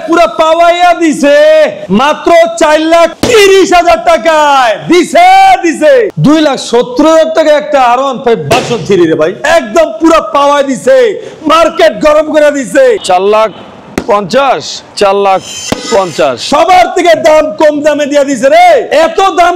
পুরো পাওয়াইয়া দিছে মাত্র 4,30,000 টাকায় দিছে 2,70,000 টাকা একটা R15 ভার্সন 3 রে ভাই একদম পুরো পাওয়াই দিছে মার্কেট গরম করে দিছে 4,50,000 4,50,000 সবার থেকে দাম কম দামে দিয়া দিছে রে এত দাম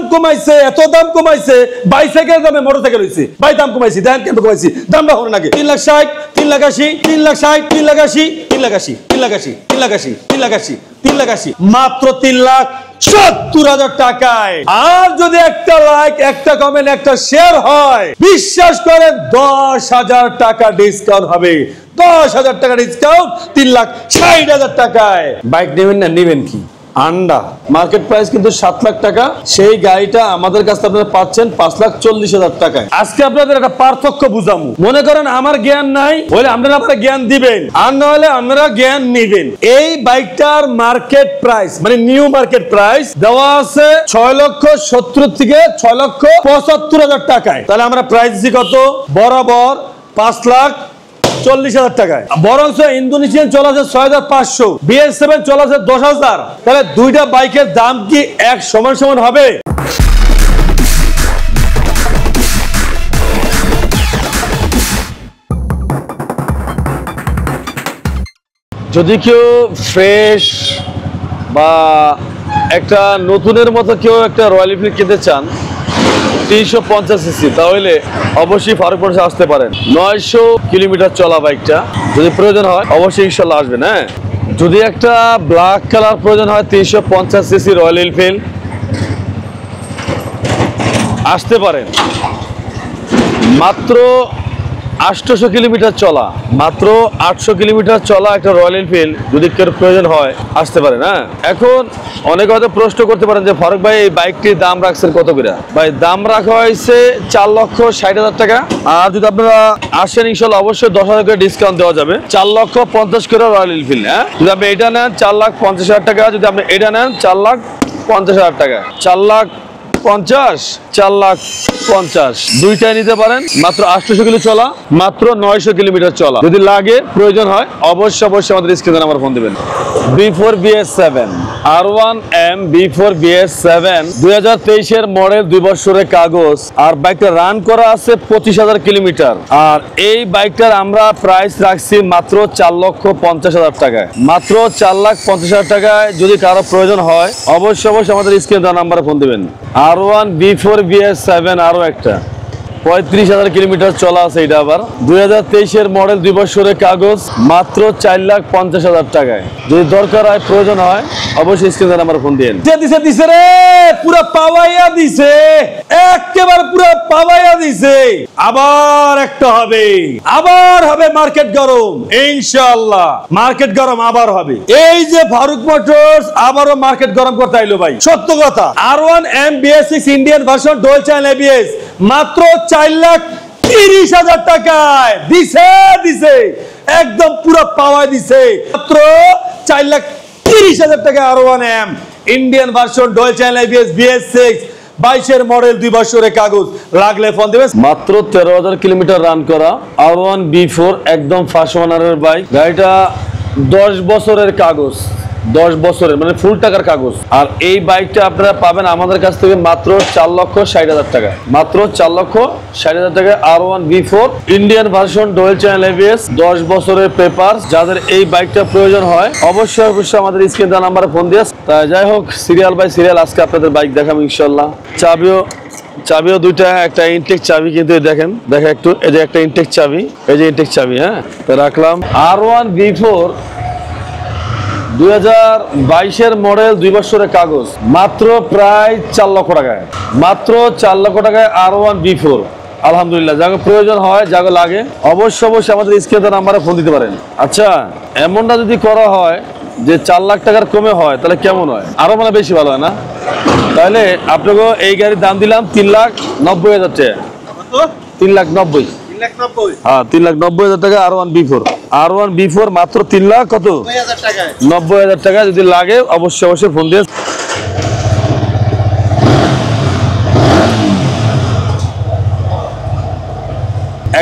কমাইছে বাইসাইকেল দামে মোটরসাইকেল হইছে ভাই দাম কমাইছি দেন কেন কমাইছি দামটা হলো নাকি 3,60,000 3,80,000 3,60,000 3,80,000 3,80,000 3,80,000 3,80,000 3,80,000 মাত্র 3,70,000 টাকায় আর যদি একটা লাইক একটা কমেন্ট একটা শেয়ার হয় বিশ্বাস করেন 10,000 টাকা ডিসকাউন্ট হবে 10,000 টাকা ডিসকাউন্ট 3,60,000 টাকায় বাইক নেবেন না নেবেন কি আন্ডা মার্কেট প্রাইস কিন্তু 7 লাখ টাকা সেই গাড়িটা আমাদের কাছে আপনারা পাচ্ছেন 5,40,000 টাকায় আজকে আপনাদের একটা পার্থক্য বুঝামু মনে করেন আমার জ্ঞান নাই বলে আপনারা আপনারা জ্ঞান দিবেন আর না হলে আপনারা জ্ঞান নেবেন এই বাইকটার মার্কেট প্রাইস মানে নিউ মার্কেট প্রাইস দেওয়া আছে 6,70,000 থেকে 6,75,000 টাকায় তাহলে আমরা প্রাইস দিছি কত বরাবর 5,40,000 টাকায় বরঞ্চ ইন্দোনেশিয়ান চলে আছে 6,500 BS7 চলে আছে 10,000 তাহলে দুইটা বাইকের দাম কি এক সমান সমান হবে যদি কেউ ফ্রেশ বা একটা নতুনের মতো কেউ একটা রয়্যাল এনফিল্ড কিনতে চান 350 সিসি তাহলে অবশ্যই ফারুক মোটরসে আসতে পারেন 900 কিলোমিটার চলা বাইকটা যদি প্রয়োজন হয় অবশ্যই ইনশাল্লাহ আসবেন হ্যাঁ যদি একটা ব্ল্যাক কালার প্রয়োজন হয় 350 সিসি রয়্যাল এনফিল্ড আসতে পারেন মাত্র 800 কিলোমিটার চলা মাত্র 800 কিলোমিটার চলা একটা রয়্যাল এনফিল্ড যদি কেউ প্রয়োজন হয় আসতে পারেন হ্যাঁ এখন অনেকে হয়তো প্রশ্ন করতে পারেন যে ফারুক ভাই এই বাইকটির দাম রাখছেন কত করে ভাই দাম রাখা হয়েছে 4,60,000 টাকা আর যদি আপনারা আসেন ইনশাল্লাহ অবশ্যই 10,000 করে ডিসকাউন্ট দেওয়া যাবে 4,50,000 করে রয়্যাল এনফিল্ড হ্যাঁ যদি আপনি এটা নেন 4,50,000 টাকা যদি আপনি এটা নেন 4,50,000 টাকা 4,50,000 দুইটাই নিতে পারেন মাত্র 800 কিলো চলা মাত্র 900 কিলোমিটার চলা যদি লাগে প্রয়োজন হয় অবশ্যই আমাদের স্ক্রিনে নাম্বার ফোন দিবেন B4 BS7 R1M B4 BS7 2023 এর মডেল 2 বছরের কাগজ আর বাইকটা রান করা আছে 25,000 কিলোমিটার আর এই বাইকটার আমরা প্রাইস রাখছি মাত্র 4,50,000 টাকায় মাত্র 4,50,000 টাকায় যদি কারো প্রয়োজন হয় অবশ্যই আমাদের স্ক্রিনে দেওয়া নাম্বারে ফোন দিবেন R1 B4 BS7 আরো একটা 35,000 কিলোমিটার চলা আছে এটা আবার 2023 এর মডেল 2 বছরের কাগজ মাত্র 4,50,000 টাকায় যদি দরকার হয় প্রয়োজন হয় অবশ্যই স্ক্রিনে নাম্বার ফোন দিন দিছে রে পুরো পাওয়াইয়া দিছে একেবারে পুরো পাওয়াইয়া দিছে আবার একটা হবে মার্কেট গরম ইনশাআল্লাহ মার্কেট গরম আবার হবে এই যে ফারুক মোটরস আবারও মার্কেট গরম করতে আইলো ভাই সত্য কথা R1M BS6 Indian version dual channel ABS মাত্র 4,30,000 টাকায় দিছে একদম পুরো পাওয়া দিছে মাত্র 4,30,000 টাকা R1M Indian version dual channel ABS BS6 22 এর মডেল 2 বছরের কাগজ লাগলে ফোন দিবেন মাত্র 13,000 কিলোমিটার রান করা R1 B4 একদম ফার্স্ট ওনারের বাইক গাড়িটা 10 বছরের কাগজ 10 বছরের মানে ফুল টাকার কাগজ আর এই বাইকটা আপনারা পাবেন আমাদের কাছ থেকে মাত্র 4,60,000 টাকা মাত্র 4,60,000 টাকা R1 B4 Indian version dual channel ABS 10 বছরের পেপার যাদের এই বাইকটা প্রয়োজন হয় অবশ্যই আমাদের স্ক্রিনে দেওয়া নম্বরে ফোন দিয়ে তাই যাই হোক সিরিয়াল বাই সিরিয়াল আজকে আপনাদের বাইক দেখাবো ইনশাআল্লাহ চাবিও দুইটা একটা ইনটেক চাবি কিন্তু দেখেন একটু এই যে একটা ইনটেক চাবি এই যে ইনটেক চাবি হ্যাঁ তো রাখলাম R1 B4 2022 এর মডেল 2 বছরের কাগজ মাত্র প্রায় 4 লক্ষ টাকায় মাত্র 4 লক্ষ টাকায় R1 B4 আলহামদুলিল্লাহ যাকে প্রয়োজন হয় যাকে লাগে অবশ্যই আমাদের স্ক্রিনে নাম্বারে ফোন দিতে পারেন আচ্ছা এমনটা যদি করা হয় যে 4 লাখ টাকার কমে হয় তাহলে কেমন হয় আরো মানে বেশি ভালো হয় না তাহলে আপনাকে এই গাড়ির দাম দিলাম 3,90,000 টাকা 3,90,000 হ্যাঁ 3,90,000 টাকা R1 B4 মাত্র 3,90,000 টাকা যদি লাগে অবশ্যই ফোন দিয়ে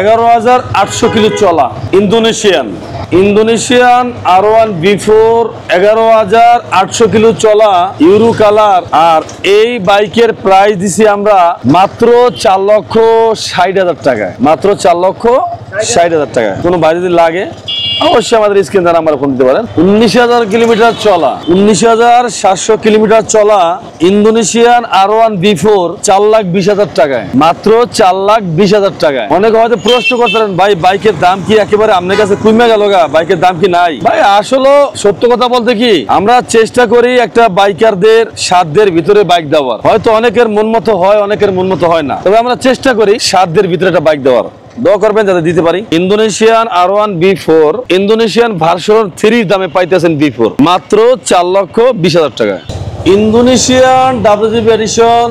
11,800 কিলো চলা Indonesian Indonesian R1 B4 11,800 kilo চলা ইউরো কালার। আর এই বাইকের প্রাইস দিছি আমরা মাত্র 4,60,000 টাকায়, মাত্র 4,60,000 টাকায়। কোনো ভাই যদি লাগে অবশ্যই আমাদের স্ক্রিন দ্বারা আমরা ফোন দিতে পারেন। 19,000 কিলোমিটার চলা, 19,700 কিলোমিটার চলা ইন্দোনেশিয়ান R1 B4 4,20,000 টাকায়, মাত্র 4,20,000 টাকায়। অনেকে হয়তো প্রশ্ন করতেন ভাই বাইকের দাম কি একেবারে আপনার কাছে কমে গেল গা, বাইকের দাম কি নাই? ভাই আসলে সত্য কথা বলতে কি আমরা চেষ্টা করি একটা বাইকারদের সাধ্যের ভিতরে বাইক দেওয়ার। হয়তো অনেকের মন মতো হয়, অনেকের মন মতো হয় না, তবে আমরা চেষ্টা করি সাধ্যের ভিতরে একটা বাইক দেওয়ার। দোয়া করবেন যাতে দিতে পারি। Indonesian R1 B4 Indonesian version 3 দামে পাইতেছেন B4 মাত্র 4,20,000 টাকায়। ইন্দোনেশিয়ান WGB এডিশন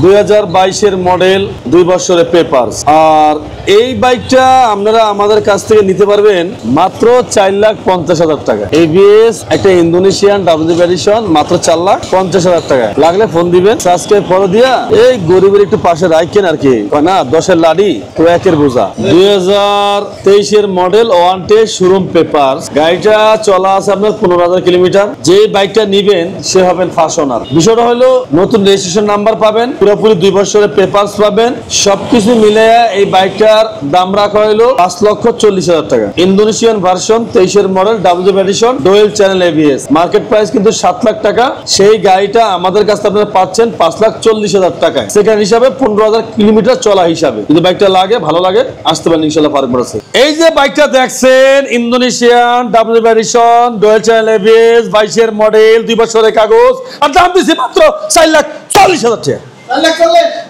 2022 মডেল, 2 বছরের পেপারস। আর এই বাইকটা আপনারা আমাদের কাছ থেকে নিতে পারবেন মাত্র 4,50,000 টাকা। ABS একটা ইন্দোনেশিয়ান WGB এডিশন মাত্র 4,50,000 টাকা। লাগলে ফোন দিবেন, সাবস্ক্রাইব করে দিয়া এই গরিবের একটু পাশে রাখেন আর কি, না 10-এর লাডি তো 1-এর বোঝা। 2023 মডেল, 1 টেস্ট, শোরুম পেপারস। গাড়িটা চলা আছে আপনার 15,000 কিলোমিটার। যে বাইকটা নিবেন সে হবেন ফার্স্ট ওনার। বিষয়টা হলো নতুন রেজিস্ট্রেশন নাম্বার পাবেন, পুরোপুরি 2 বছরের পেপারস পাবেন। সবকিছু মিলে এই বাইকটার দাম রাখা হলো 5,40,000 টাকা। Indonesian version 23 model WGB edition, dual channel ABS। Market price কিন্তু 7 লাখ টাকা। সেই গাড়িটা আমাদের কাছে আপনারা পাচ্ছেন 5,40,000 টাকায়, সেকেন্ড হিসাবে 15,000 কিলোমিটার চলা হিসাবে। যদি বাইকটা লাগে, ভালো লাগে, আসতে পারেন ইনশাআল্লাহ। ফারুক মোটরসে এই যে বাইকটা দেখছেন Indonesian WGB edition, dual channel ABS, 22 model, 2 বছরের কাগজ। আর দাম দিছি মাত্র 4,40,000 টাকা।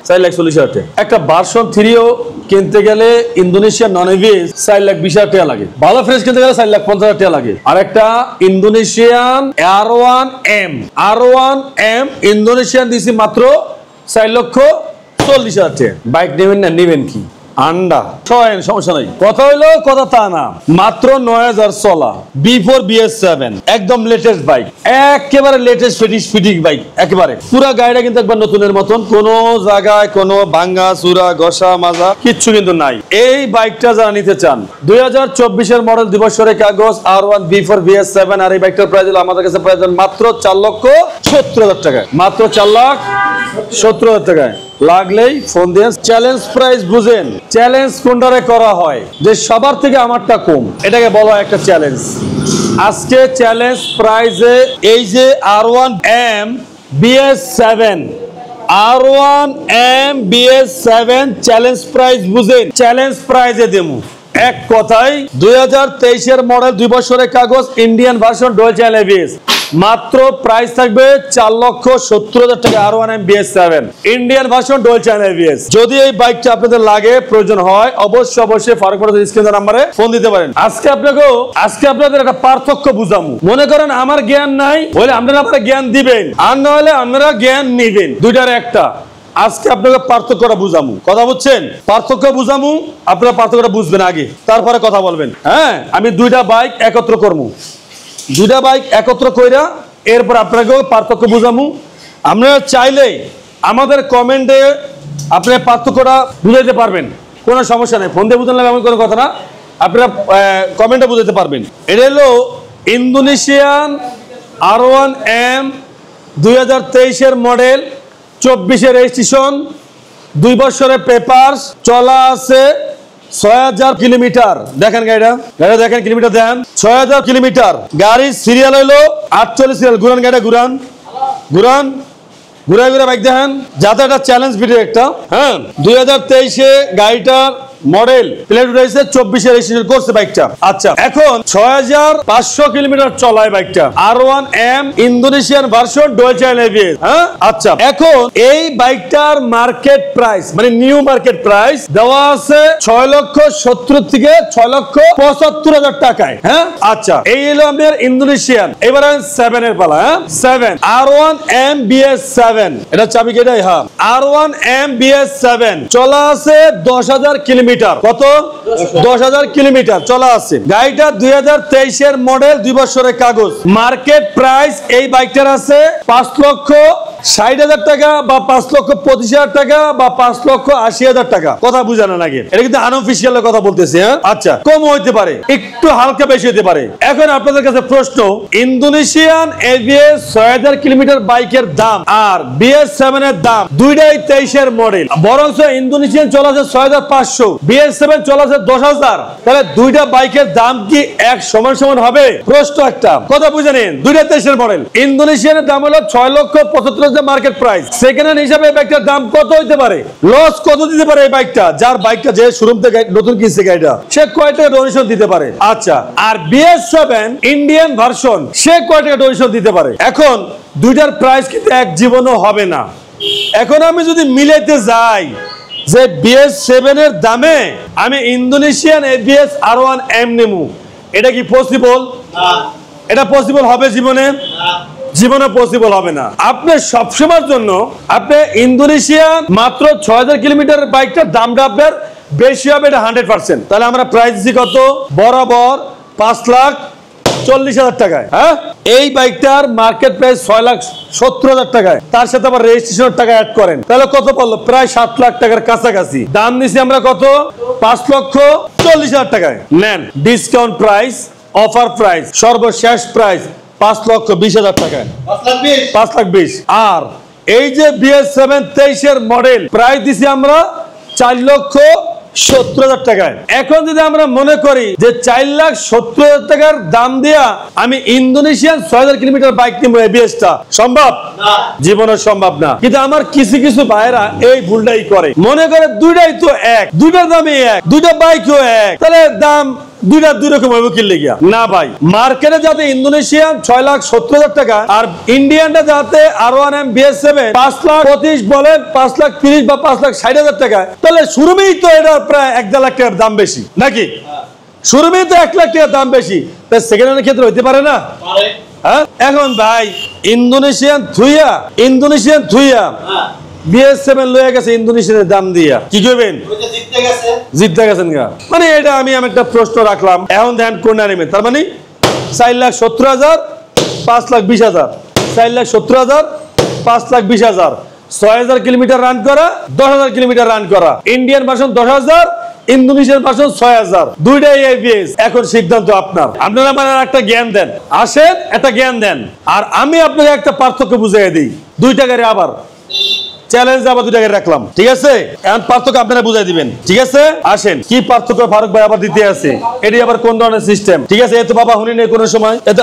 4,40,000 টাকা। একটা ভার্সন 3ও কিনতে গেলে ইন্দোনেশিয়ান নন ABS 4,20,000 টাকা লাগে। ভালো ফ্রেশ কিনতে গেলে 4,50,000 টাকা লাগে। আর একটা ইন্দোনেশিয়ান R1M ইন্দোনেশিয়ান দিছি মাত্র 4,40,000 টাকা। বাইক নেবেন না, নেবেন কি আন্ডা ছয়েন, সমস্যা নাই। কথা হইলো কথা তা না, মাত্র 9,000 চলা B4 BS7 একদম লেটেস্ট বাইক, একেবারে লেটেস্ট ফিটিং বাইক। একেবারে পুরো গাড়িটা কিন্তু একবার নতুনের মতন, কোনো জায়গায় কোনো ভাঙ্গা চূড়া ঘষা মাজা কিচ্ছু কিন্তু নাই। এই বাইকটা যারা নিতে চান, 2024 মডেল, 2 বছরের কাগজ, R1 B4 BS7। আর এই বাইকটার প্রাইস হলো আমাদের কাছে প্রাইস মাত্র 4,70,000 টাকায়, মাত্র 4,70,000 টাকায়। লাগলেই ফোন দিয়ে চ্যালেঞ্জ প্রাইস বুঝেন। চ্যালেঞ্জ কোনটারে করা হয় যে সবার থেকে আমারটা কম, এটাকে বলা হয় একটা চ্যালেঞ্জ। আজকে চ্যালেঞ্জ প্রাইজে এই যে R1M BS7 চ্যালেঞ্জ প্রাইস বুঝেন, চ্যালেঞ্জ প্রাইজে দেবো এক কথায় 2023 মডেল, 2 বছরের কাগজ, Indian version, dual channel ABS। মাত্র প্রাইস থাকবে 4,70,000 টাকা। R1M BS7 Indian version, dual channel ABS। যদি এই বাইকটা আপনাদের লাগে, প্রয়োজন হয়, অবশ্যই ফারুক মোটরসের স্ক্রিনের নম্বরে ফোন দিতে পারেন। আজকে আপনাদের একটা পার্থক্য বুঝামু। মনে করেন আমার জ্ঞান নাই, বলে আপনারা আপনারা জ্ঞান দিবেন, আর না হলে আপনারা জ্ঞান নিবেন, দুইটার একটা। আজকে আপনাকে পার্থক্যটা বুঝামু, কথা বুঝছেন? পার্থক্য বুঝামু, আপনারা পার্থক্যটা বুঝবেন আগে, তারপরে কথা বলবেন। হ্যাঁ, আমি 2টা বাইক একত্র করবো, 2টা বাইক একত্র কইরা এরপর আপনাকেও পার্থক্য বুঝামু। আপনারা চাইলে আমাদের কমেন্টে আপনারা পার্থক্যটা বুঝাইতে পারবেন, কোনো সমস্যা নেই। ফোন দিয়ে বুঝালাম এমন কোনো কথা না, আপনারা কমেন্টে বুঝাইতে পারবেন। এটা হলো ইন্দোনেশিয়ান R1M 2023 মডেল, 24 রেজিস্ট্রেশন, 2 বছরের পেপারস, চলা আছে 6,000 কিলোমিটার। দেখেন গাড়িটা দেখেন, কিলোমিটার দেখেন, 6,000 কিলোমিটার। গাড়ির সিরিয়াল হইলো 48 সিরিয়াল। ঘুরান গাড়িটা, ঘুরান ঘুরে বাইক দেখেন, যাতে একটা চ্যালেঞ্জ ভিডিও একটা। হ্যাঁ, 2023 গাড়িটার মডেল, প্লেট উঠাইছে, 24 রেজিস্ট্রেশন করছে বাইকটা। আচ্ছা, এখন 6,500 কিলোমিটার চলায় বাইকটা। R1M Indonesian version, dual channel ABS। হ্যাঁ, আচ্ছা, এখন এই বাইকটার মার্কেট প্রাইস মানে নিউ মার্কেট প্রাইস দেওয়া আছে 6,70,000 থেকে 6,75,000 টাকায়। হ্যাঁ, আচ্ছা, এই হলো আমাদের ইন্দোনেশিয়ান। এবার 7 এর পালা। হ্যাঁ, 7 R1M BS7, এটা চাবি কেটাই। হ্যাঁ, R1M BS7 চলা আছে 10,000 কিলোমিটার। কত? 10,000 কিলোমিটার চলা আছে। গাড়িটা 2023 মডেল, 2 বছরের কাগজ। মার্কেট প্রাইস এই বাইকটার আছে 60,000 টাকা বা 5,25,000 টাকা বা 5,80,000 টাকা, কথা বুঝানো নাকি? এটা কিন্তু আনঅফিশিয়াল কথা বলতেছি। হ্যাঁ, আচ্ছা, কম হইতে পারে, একটু হালকা বেশি হতে পারে। এখন আপনাদের কাছে প্রশ্ন, ইন্দোনেশিয়ান এবিএস 6000 কিলোমিটার বাইকের দাম আর BS7 এর দাম দুইটাই 23 এর মডেল, বরঞ্চ ইন্দোনেশিয়ান চলা আছে 6500, BS7 চলা আছে 10,000, তাহলে দুইটা বাইকের দাম কি এক সমান সমান হবে? প্রশ্ন একটা, কথা বুঝে নিন। দুইটা 23 এর মডেল, ইন্দোনেশিয়ানের দাম হলো 6,75,000 মার্কেট প্রাইস। সেকেন্ড হ্যান্ড হিসাবে এই বাইকটার দাম কত হইতে পারে? লস কত দিতে পারে এই বাইকটা? যার বাইকটা যে শোরুম থেকে নতুন কিনছে গাড়িটা, সে কয় টাকা ডোনেশন দিতে পারে? আচ্ছা, আর BS7 ইন্ডিয়ান ভার্সন, সে কয় টাকা ডোনেশন দিতে পারে? এখন দুইটার প্রাইস কিন্তু এক জীবনও হবে না। এখন আমি যদি মিলাইতে যাই যে BS7 এর দামে আমি ইন্দোনেশিয়ান ABS R1M নেবো, এটা কি পসিবল? এটা পসিবল হবে জীবনে? জীবনে পসিবল হবে না। আপনি সবসময়ের জন্য আপনি ইন্দোনেশিয়ান মাত্র 6000 কিলোমিটারের বাইকটার দামটা আপনার বেশি হবে, এটা 100%। তাহলে আমরা প্রাইস দিচ্ছি কত? বরাবর 5,40,000 টাকায়। হ্যাঁ, এই বাইকটার মার্কেট প্রাইস 6,70,000 টাকায়, তার সাথে আবার রেজিস্ট্রেশনের টাকা অ্যাড করেন, তাহলে কত পড়লো? প্রায় 7 লাখ টাকার কাছাকাছি। দাম নিছি আমরা কত? 5,40,000 টাকায়। নেন ডিসকাউন্ট প্রাইস, অফার প্রাইস, সর্বশেষ প্রাইস 5,20,000 টাকায়, 5,20,000। আর এই যে BS7 23 এর মডেল, প্রাইস দিছি আমরা 4,70,000 টাকায়। এখন যদি আমরা মনে করি যে 4,70,000 টাকার দাম দিয়া আমি ইন্দোনেশিয়ান 6,000 কিলোমিটার বাইক নিবো, ABS-টা সম্ভব? জীবনে সম্ভব না। কিন্তু আমার কিছু কিছু ভাইরা এই ভুলটাই করে, মনে করে দুইটাই তো এক, দুইটার দামই এক, দুইটা বাইকও এক, তাহলে দাম দুইটা দুই রকম হইব কি লেগিয়া? না ভাই, মার্কেটে যাতে ইন্দোনেশিয়ান 6,70,000 টাকা আর ইন্ডিয়ানটা যাতে R1M BS7 5,25,000 বলেন, 5,30,000 বা 5,60,000 টাকা, তাহলে শুরুমেই তো এটা প্রায় 1-1.5 লাখ টাকার দাম বেশি নাকি? শুরুমেই তো 1 লাখ টাকার দাম বেশি, তাই সেকেন্ড হ্যান্ডের ক্ষেত্রে হইতে পারে না? হ্যাঁ, এখন ভাই ইন্দোনেশিয়ান থুইয়া BS7 লয়ে গেছে ইন্দোনেশিয়ানের দাম দিয়া, কি করবেন? জিততে গেছেন গা। মানে এটা আমি একটা প্রশ্ন রাখলাম। এখন ধ্যান কোন নেবেন? তার মানে 4,70,000, 5,20,000, 4,70,000, 5,20,000, 6,000 কিলোমিটার রান করা, 10,000 কিলোমিটার রান করা। ইন্ডিয়ান ভার্সন 10,000, ইন্দোনেশিয়ান ভার্সন 6,000, দুইটাই ABS। এখন সিদ্ধান্ত আপনার। আপনারা মানে একটা জ্ঞান দেন, আসেন একটা জ্ঞান দেন, আর আমি আপনাকে একটা পার্থক্য বুঝাই দিই। 2 টাকারে আবার চ্যালেঞ্জ আবার 2 টাকায় রাখলাম, ঠিক আছে? এখন পার্থক্য আপনারা বুঝাই দিবেন, ঠিক আছে? আসেন, কি পার্থক্য ফারুক ভাই আবার দিতে আছে, এটি আবার কোন ধরনের সিস্টেম? ঠিক আছে, এত বাবা শুনি নেই কোনো সময়, এত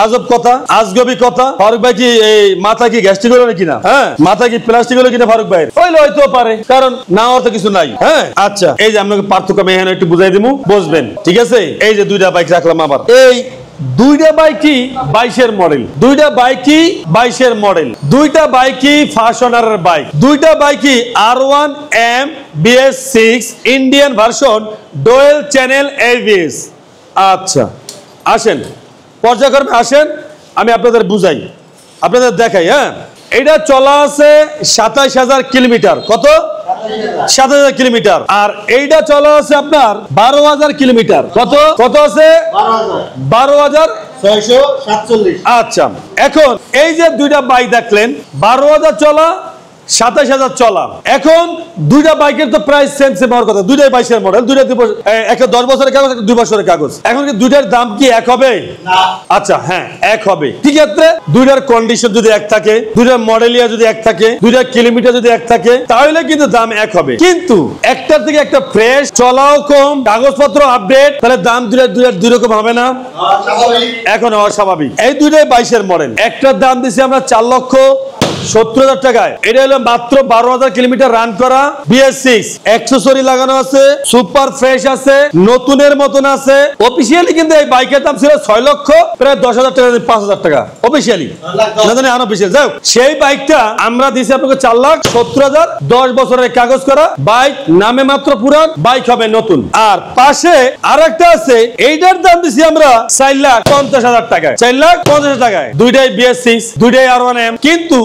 আজব কথা, আজগবি কথা। ফারুক ভাই কি এই মাথা কি গ্যাস্ট্রিক হলো নাকি? না, হ্যাঁ, মাথা কি প্লাস্টিক হলো কিনা ফারুক ভাই? হয়তো পারে, কারণ না হওয়ার তো কিছু নাই। হ্যাঁ, আচ্ছা, এই যে আপনাকে পার্থক্য আমি এখানে একটু বুঝাই দিব, বুঝবেন, ঠিক আছে? এই যে 2টা বাইক রাখলাম আবার, এই 2টা বাইকই 22 এর মডেল, 2টা বাইকই 22 এর মডেল, 2টা বাইকই ফার্স্ট ওনারের বাইক, 2টা বাইকই R1M BS6 Indian version dual channel ABS। আচ্ছা, আসেন পর্যায়ক্রমে আসেন, আমি আপনাদের বুঝাই, আপনাদের দেখাই। হ্যাঁ, এটা চলা আছে 27,000 কিলোমিটার। কত? 7,000 কিলোমিটার। আর এইটা চলা আছে আপনার 12,000 কিলোমিটার। কত কত আছে? 12,647। আচ্ছা, এখন এই যে 2টা বাইক দেখলেন, 12,000 চলা, 27,000 চলা। এখন 2টা বাইকের তো প্রাইস সেম হওয়ার কথা, 2টাই 22 এর মডেল, 2টা একটা 10 বছরের কাগজ, একটা 2 বছরের কাগজ। এখন কি 2টার দাম কি এক হবে? না। আচ্ছা, হ্যাঁ, এক হবে। কি ক্ষেত্রে? 2টার কন্ডিশন যদি এক থাকে, 2টার মডেলিয়া যদি এক থাকে, 2টার কিলোমিটার যদি এক থাকে, তাহলে কিন্তু দাম এক হবে। কিন্তু একটার থেকে একটা ফ্রেশ, চলাও কম, কাগজপত্র আপডেট, তাহলে দাম 2টার 2 রকম হবে না? এখন অস্বাভাবিক। এই 2টাই 22 এর মডেল, একটার দাম দিছি আমরা 4,70,000 টাকায়। এটা হলো মাত্র 12,000 কিলোমিটার রান করা BS6, অ্যাকসেসরি লাগানো আছে, সুপার ফ্রেশ আছে, নতুনের মতন আছে। অফিশিয়ালি কিন্তু এই বাইকের দাম ছিল 6 লক্ষ প্রায় 10,000 টাকা, 5,000 টাকা অফিশিয়ালি, না জানি আনঅফিশিয়াল। যাই হোক, সেই বাইকটা আমরা দিছি আপনাকে 4,70,000, 10 বছরের কাগজ করা বাইক, নামে মাত্র পুরান, বাইক হবে নতুন। আর পাশে আরেকটা আছে, এইটার দাম দিছি আমরা 4,50,000 টাকায়, 4,50,000 টাকায়। 2টাই BS6, 2টাই R1M, কিন্তু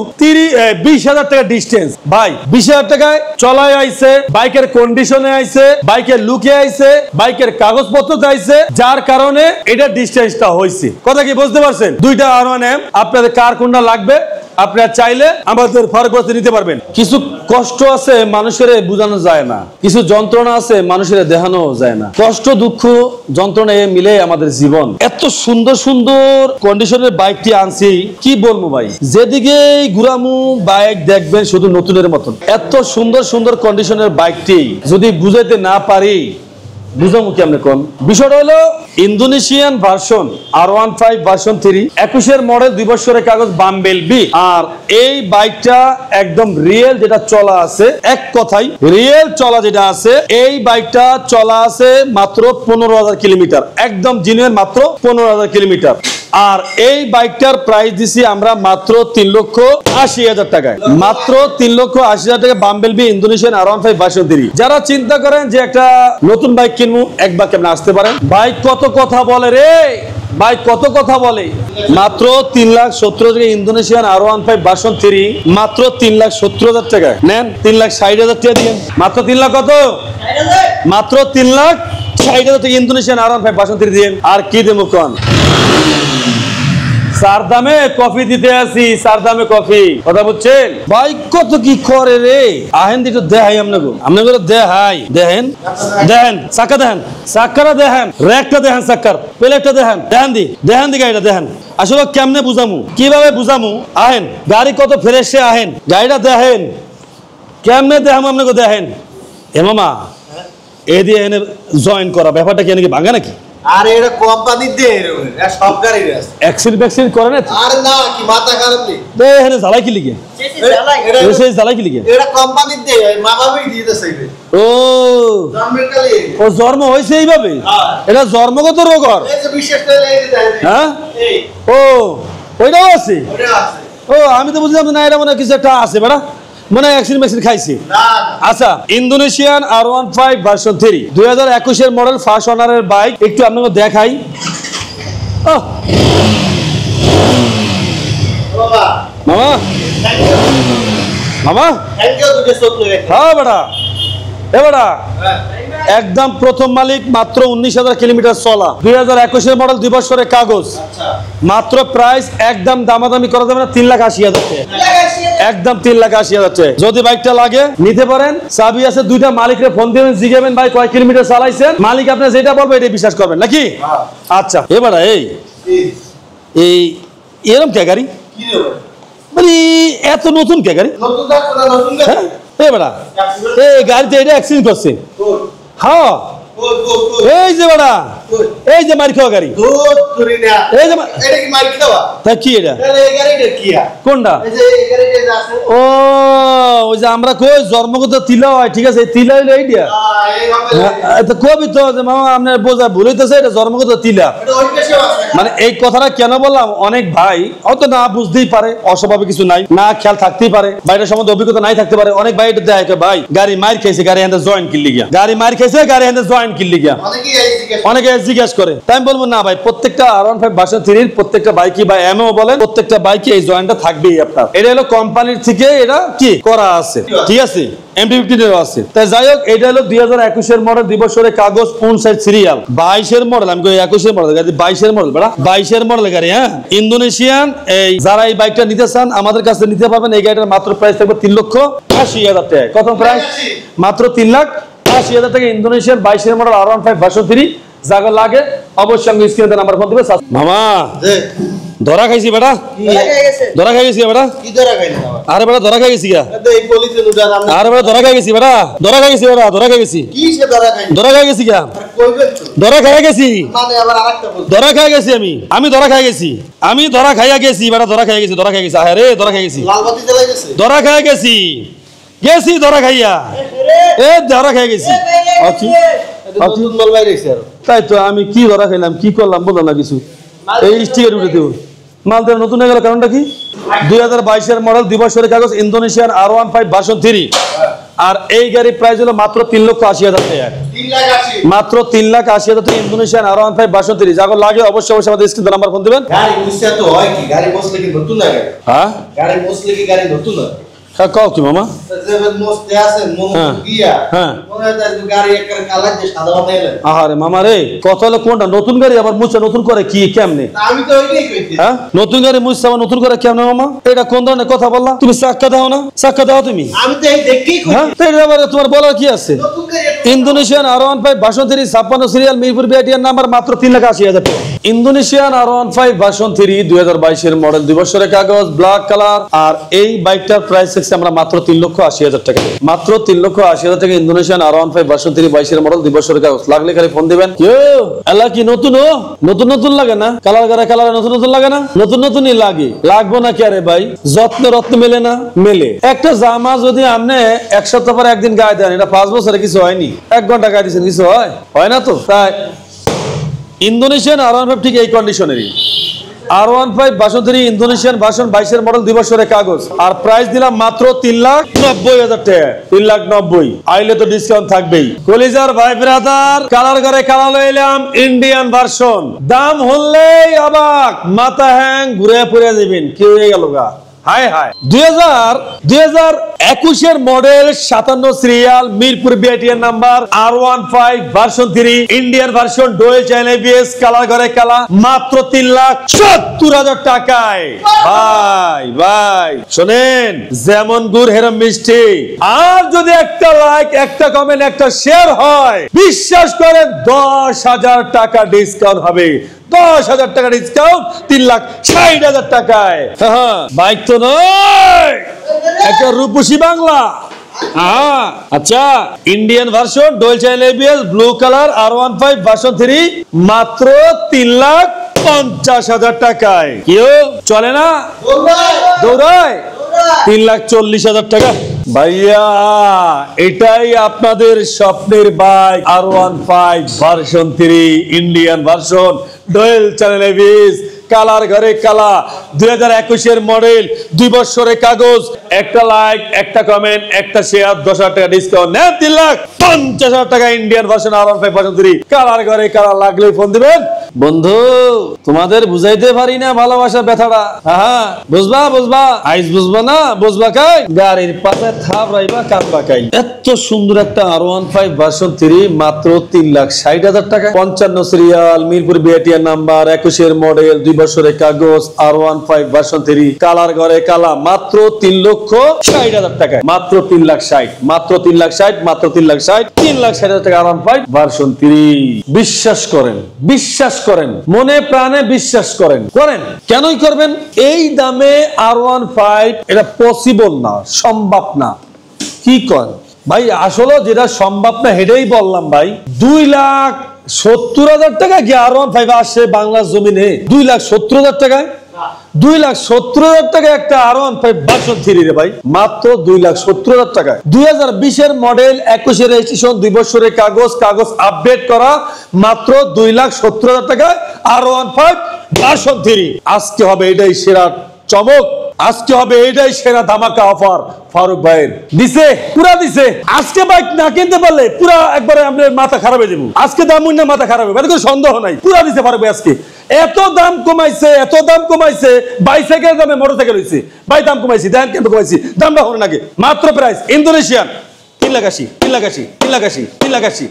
20,000 টাকা ডিস্টেন্স। ভাই 20,000 টাকায় চলায় আইছে, বাইকের কন্ডিশনে আইছে, বাইকের লুকে আইছে, বাইকের কাগজপত্র আইছে, যার কারণে এটা ডিস্টেন্সটা হইছে। কথা কি বুঝতে পারছেন? 2টা R1M, আপনাদের কার কোনটা লাগবে আপনারা চাইলে আমাদের ফারুক বাসে নিতে পারবেন। কিছু কষ্ট আছে মানুষের বোঝানো যায় না, কিছু যন্ত্রণা আছে মানুষের দেখানো যায় না। কষ্ট দুঃখ যন্ত্রণা মিলে আমাদের জীবন। এত সুন্দর সুন্দর কন্ডিশনের বাইকটি আনছি, কি বলবো ভাই, যেদিকে ঘুরামু বাইক দেখবেন শুধু নতুনের মতন। এত সুন্দর সুন্দর কন্ডিশনের বাইকটি যদি বুঝাইতে না পারি বুঝামু কেমনে কোন? বিষয়টা হলো ইন্দোনেশিয়ান ভার্সন R15 ভার্সন 3 21-এর মডেল 2 বছরের কাগজ বাম্বেল বি। আর এই বাইকটা একদম রিয়েল যেটা চলা আছে, এক কথাই রিয়েল চলা যেটা আছে, এই বাইকটা চলা আছে মাত্র 15,000 কিলোমিটার, একদম জিনুইন মাত্র 15,000 কিলোমিটার। আর এই বাইকটার প্রাইস দিছি আমরা মাত্র 3,80,000 টাকায়, মাত্র 3,80,000 টাকা bumble B Indonesian R15 version 3। যারা চিন্তা করেন যে একটা নতুন বাইক কিনবো, একবার কেমন আসতে পারেন। বাইক কত কথা বলে রে, বাইক কত কথা বলে। মাত্র 3,70,000 টাকা ইন্দোনেশিয়ান R15 ভার্সন 3, মাত্র 3,70,000 টাকায় নেন। 3,60,000 টাকা দিন, মাত্র 3 লাখ কত, মাত্র 3,60,000 টাকা ইন্দোনেশিয়ান R15 ভার্সন 3 দিন। আর কি দেবো কোন? সার দামে কফি দিতে আসি, সার দামে কফি, কথা বুঝছেন? বাইক কত কি করে রে, আহেন দিতে দেখাই আপনাকে, আপনাকে দেখাই। দেখেন দেখেন চাকা, দেখেন চাকাটা, দেখেন র্যাকটা, দেখেন চাকার প্লেটটা, দেখেন দেখেন দি গাড়িটা দেখেন। আসলে কেমনে বুঝামু, কিভাবে বুঝামু? আহেন গাড়ি কত ফ্রেশে, আহেন গাড়িটা দেখেন কেমনে দেখামু আপনাকে। দেখেন এ মামা, এ দিয়ে এনে জয়েন করা ব্যাপারটা কি নাকি ভাঙা নাকি? আরে এটা কোম্পানি দে এরকম সব গাড়ি আছে, অ্যাক্সিডেন্ট ফ্যাক্সিডেন্ট করে না? আরে না, কি মাথা খারাপ নি দে এখানে জ্বালাই কি লিখে, এসে জ্বালাই কি লিখে? এটা কোম্পানি দে, মা বাবাই দিয়ে দেছে। ও জন্মের কালে ও জন্ম হয়েছে এইভাবে? এটা জন্মগত রোগ? এই যে বিশেষ করে এই যে হ্যাঁ, এই ও ওইটাও আছে? ওটা আছে। ও আমি তো বুঝলাম না, এটা মনে হয় কিছু একটা আছে বেটা, মনে হয় অ্যাক্সিডেন্ট ম্যাক্সিডেন্ট খাইছে। না আচ্ছা, ইন্দোনেশিয়ান R15 ভার্সন 3 2021-এর মডেল, ফার্স্ট ওনারের বাইক। একটু আপনাকে দেখাই। বাবা মামা মামা, থ্যাংক ইউ দুটো সব লয়ে। হ্যাঁ বেটা, এ বেটা একদম প্রথম মালিক, মাত্র 19,000 কিলোমিটার চলা, 2021-এর মডেল, 2 বছরের কাগজ। আচ্ছা মাত্র প্রাইস একদম দামাদামি করা যাবে না, 3,80,000 টাকা, একদম 3,80,000 টাকা। যদি বাইকটা লাগে নিতে পারেন, চাবি আছে দুইটা। মালিকরে ফোন দিবেন, জিজ্ঞাবেন ভাই কয় কিলোমিটার চালাইছেন, মালিক আপনি যেটা বলবে এটা বিশ্বাস করবেন নাকি? আচ্ছা এবার এই এরকম কে গাড়ি, কি রে মানে এত নতুন কে গাড়ি? নতুন দাঁত না, নতুন গাড়ি। হ্যাঁ এই বেটা, এই গাড়িতে এটা অ্যাক্সিডেন্ট করছে। তোর হ্যাঁ তোর তোর তোর এই যে বেটা, এই যে মারি খাওয়া গাড়ি, তোর তুই না, এই যে এটা কি মার খাওয়া? তা কি এটা? তাহলে এই গাড়িটা কি আর? কোনটা? এই যে এই গাড়িটা যে আছে, ও ওই যে আমরা কই জন্মগত তিলা হয়, ঠিক আছে, তিলা হইলো এইটা। এই হবে তো কবি তো যে মামা আপনার বোঝা ভুলাইতেছে, এটা জন্মগত তিলা। এটা ওই পাশেও আছে। মানে এই কথাটা কেন বললাম, অনেক ভাই হয়তো না বুঝতেই পারে, অস্বাভাবিক কিছু নাই, না খেয়াল থাকতেই পারে, বাইরের সম্বন্ধে অভিজ্ঞতা নাই থাকতে পারে। অনেক ভাই এটা দেখে, ভাই গাড়ি মার খাইছে, গাড়ি হ্যান্ডে জয়েন্ট কিনলি গিয়া, গাড়ি মার খাইছে, গাড়ি হ্যান্ডে জয়েন্ট কিনলি গিয়া, অনেকেই এই জিজ্ঞাসা অনেকে জিজ্ঞেস করে। তাই আমি বলবো না ভাই, প্রত্যেকটা R15 ভার্সন 3 প্রত্যেকটা বাইকই বা এমও বলেন, প্রত্যেকটা বাইকে এই জয়েন্টটা থাকবেই আপনার। এটা হলো কোম্পানির থেকে এটা কি করা আছে, ঠিক আছে, MT-15 এরও আছে। তাই যাই হোক, এটা হলো 2021-এর মডেল, 2 বছরের কাগজ, 59 সিরিয়াল, 22-এর মডেল। আমি কই 21-এর মডেল গাড়ি, 22-এর মডেল বেটা, 22-এর মডেল গাড়ি। হ্যাঁ, ইন্দোনেশিয়ান। এই যারা এই বাইকটা নিতে চান আমাদের কাছে নিতে পারবেন। এই গাড়িটার মাত্র প্রাইস থাকবে 3,80,000 টাকা। কত প্রাইস? মাত্র 3,80,000 টাকা ইন্দোনেশিয়ান 22-এর মডেল R15 ভার্সন 3। জায়গা লাগে অবশ্যই সঙ্গে স্ক্রিনে নাম্বার ফোন দিবে। মামা দে ধরা খাইছি বেটা, ধরা খাই গেছি বেটা। কি ধরা খাইলি বাবা? আরে বেটা ধরা খাই গেছি গা, এই পলিথিন উড়া আমরা আরে বেটা ধরা খাই গেছি বেটা, ধরা খাই গেছি বেটা, ধরা খাই গেছি, কি সে ধরা খাইলি? ধরা খাই গেছি গা, কইবে তো ধরা খাই গেছি, মানে আবার আরেকটা বল। ধরা খাই গেছি, আমি ধরা খাই গেছি, আমি ধরা খাইয়া গেছি বেটা, ধরা খাই গেছি, ধরা খাই গেছি। আরে ধরা খাই গেছি, লাল বাতি জ্বালাই গেছে। ধরা খাই গেছি, গেছি ধরা খাইয়া, এ ধরা খাই গেছি। আচ্ছা নতুন মাল বাইরে এসে আর তাই তো, আমি কি ধরা খাইলাম, কি করলাম বললাম না কিছু। এই স্টিকার উঠে দেবো, মাল দেওয়া নতুন হয়ে গেল, কারণটা কি? 2022-এর মডেল, 2 বছরের কাগজ, ইন্দোনেশিয়ান R15 ভার্সন 3। আর এই গাড়ির প্রাইস হলো মাত্র 3,80,000 টাকা, 3,80,000 মাত্র 3,80,000 টাকা ইন্দোনেশিয়ান R15 ভার্সন 3। যাগো লাগে অবশ্যই আমাদের স্ক্রিনে নাম্বার ফোন দিবেন। গাড়ি বুঝছে তো হয় কি, গাড়ি বসলে কি নতুন লাগে? হ্যাঁ গাড়ি বসলে কি গাড়ি নতুন হয়? হ্যাঁ কও কি মামা জেবের মস্তে আছেন মন দিয়া হ্যাঁ। মনে হয় যে গাড়ি একটা কালার যে সাদা বানাই এলেন আহারে মামা রে কথা হলো কোনটা নতুন গাড়ি আবার মুছে নতুন করে কি কেমনে আমি তো ওইটাই কইছি হ্যাঁ নতুন গাড়ি মুছছে আবার নতুন করে কেমনে মামা এটা কোন ধরনের কথা বললা তুমি চাক্কা দাও না চাক্কা দাও তুমি আমি তো এই দেখেই হ্যাঁ কইছি তো এটা আবার তোমার বলার কি আছে নতুন গাড়ি একটা- Indonesian R15 version 3 56 serial Mirpur BITR number মাত্র 3,80,000 টাকা ইন্দোনেশিয়ান R15 ভার্সন 3 2022 এর মডেল 2 বছরের কাগজ ব্ল্যাক কালার আর এই বাইকটার প্রাইস আছে আমরা মাত্র 3,80,000 টাকা মাত্র 3,80,000 টাকা ইন্দোনেশিয়ান R15 ভার্সন 3 22 এর মডেল 2 বছরের কাগজ লাগলে খালি ফোন দিবেন কেউ এলা কি নতুন ও নতুন নতুন লাগে না কালার করে কালার নতুন নতুন লাগে না নতুন নতুনই লাগে লাগবো না কি আরে ভাই যত্ন রত্ন মেলে না মেলে একটা জামা যদি আপনি এক সপ্তাহ পর একদিন গায়ে দেন এটা 5 বছরে কিছু হয়নি 1 ঘন্টা গায়ে দিয়েছেন কিছু হয় না তো তাই ইন্দোনেশিয়ান R15 ঠিক এই কন্ডিশনেরই R15 ভার্সন 3 ইন্দোনেশিয়ান ভার্সন 22 এর মডেল 2 বছরের কাগজ আর প্রাইস দিলাম মাত্র 3,90,000 টাকা 3,90,000 আইলে তো ডিসকাউন্ট থাকবেই কলিজার ভাই ব্রাদার কালার করে কালার লইলাম ইন্ডিয়ান ভার্সন দাম হলেই অবাক মাথা হ্যাং ঘুরে পড়ে যাবেন কি হয়ে গেল গা হাই হাই 2021 এর model 57 serial Mirpur BITR number R15 version 3 Indian version dual channel ABS colour করে কালা মাত্র 3,70,000 টাকায় ভাই ভাই শুনেন যেমন গুড় হেরম মিষ্টি আর যদি একটা লাইক একটা কমেন্ট একটা শেয়ার হয় বিশ্বাস করেন 10,000 টাকা ডিসকাউন্ট হবে 10,000 টাকা ডিসকাউন্ট 3,60,000 টাকায় বাইক তো নয় একটা রূপসী বাংলা হ্যাঁ আচ্ছা Indian version dual channel ABS blue colour R15 version 3 মাত্র 3,50,000 টাকায় কেউ চলে না দৌড়ায় 3,40,000 টাকা ভাইয়া এটাই আপনাদের স্বপ্নের bike R15 version 3 Indian version dual channel ABS colour ঘরে কালা 2021 এর মডেল 2 বছরের কাগজ একটা লাইক একটা কমেন্ট একটা শেয়ার 10,000 টাকা ডিসকাউন্ট নেন 3,50,000 টাকা Indian version R15 version 3 colour ঘরে কালা লাগলে ফোন দিবেন বন্ধু তোমাদের বুঝাইতে পারি না ভালোবাসার ব্যথাটা হ্যাঁ বুঝবা আইস বুঝবা না বুঝবা কাই গাড়ির পাশে থাপ রাইবা কাঁদবা কাই এত সুন্দর একটা R15 ভার্সন 3 মাত্র 3,60,000 টাকা 55 সিরিয়াল মিরপুর বিআইটিআর নাম্বার 21 এর মডেল 2 বছরের কাগজ R15 ভার্সন 3 কালার ঘরে কালা মাত্র 3,60,000 টাকা মাত্র 3,60,000 মাত্র 3,60,000 মাত্র 3,60,000 3,60,000 টাকা R15 ভার্সন 3 বিশ্বাস করেন মনে প্রাণে বিশ্বাস করেন কেনই করবেন এই দামে R15 এটা পসিবল না সম্ভব না কি করেন ভাই আসলে যেটা সম্ভব না হেডেই বললাম ভাই 2,70,000 টাকা কি R15 আসে বাংলার জমিনে 2,70,000 টাকায় 2,70,000 টাকা একটা R15 ভার্সন 3 রে ভাই মাত্র 2,70,000 টাকা 2020 এর মডেল 21 এর রেজিস্ট্রেশন 2 বছরের কাগজ আপডেট করা মাত্র 2,70,000 টাকা R15 ভার্সন 3 আজকে হবে এটাই সেরা চমক আজকে হবে এটাই সেরা ধামাকা অফার ফারুক ভাইয়ের পুরা দিছে আজকে বাইক না কিনতে পারলে পুরা একবারে আমাদের মাথা খারাপ হয়ে যাবে আজকে দাম না মাথা খারাপ হবে কোনো সন্দেহ নাই পুরা দিছে ফারুক ভাই আজকে এত দাম কমাইছে বাইসাইকেল দামে মোটরসাইকেল হইছে ভাই দাম কমাইছি দেন কেন কমাইছি দামটা হলো নাকি মাত্র প্রাইস ইন্দোনেশিয়ান 3,80,000